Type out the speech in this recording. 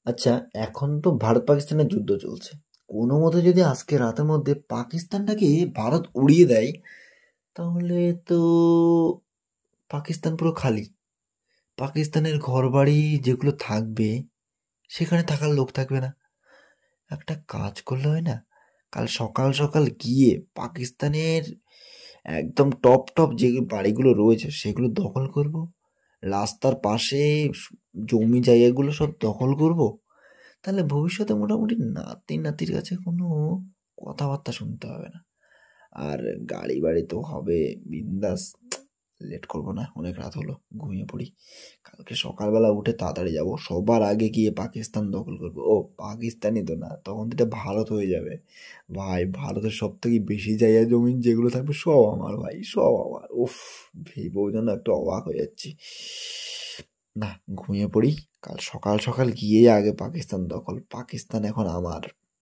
আচ্ছা, এখন তো ভারত পাকিস্তানের যুদ্ধ চলছে। কোনো মতে যদি আজকে রাতের মধ্যে পাকিস্তানটাকে ভারত উড়িয়ে দেয়, তাহলে তো পাকিস্তান পুরো খালি। পাকিস্তানের ঘরবাড়ি যেগুলো থাকবে, সেখানে থাকার লোক থাকবে না। একটা কাজ করলে হয় না, কাল সকাল সকাল গিয়ে পাকিস্তানের একদম টপ টপ যে বাড়িগুলো রয়েছে সেগুলো দখল করব। রাস্তার পাশে জমি জায়গাগুলো সব দখল করব। তাহলে ভবিষ্যতে মোটামুটি নাতি নাতির কাছে কোনো কথাবার্তা শুনতে হবে না। আর গাড়ি বাড়ি তো হবে বিন্দাস। লেট করবো না, অনেক রাত হলো, ঘুমিয়ে পড়ি। কালকে সকালবেলা উঠে তাড়াতাড়ি যাব, সবার আগে গিয়ে পাকিস্তান দখল করবো। ও পাকিস্তানই তো না, তখন তো এটা ভারত হয়ে যাবে। ভাই ভারতের সব থেকে বেশি জায়গা জমি যেগুলো থাকবে সব আমার, ভাই সব আমার। উফ, ভেবেও যেন একটু অবাক হয়ে যাচ্ছি। না, ঘুমিয়ে পড়ি। কাল সকাল সকাল গিয়ে আগে পাকিস্তান দখল, পাকিস্তান এখন আমার।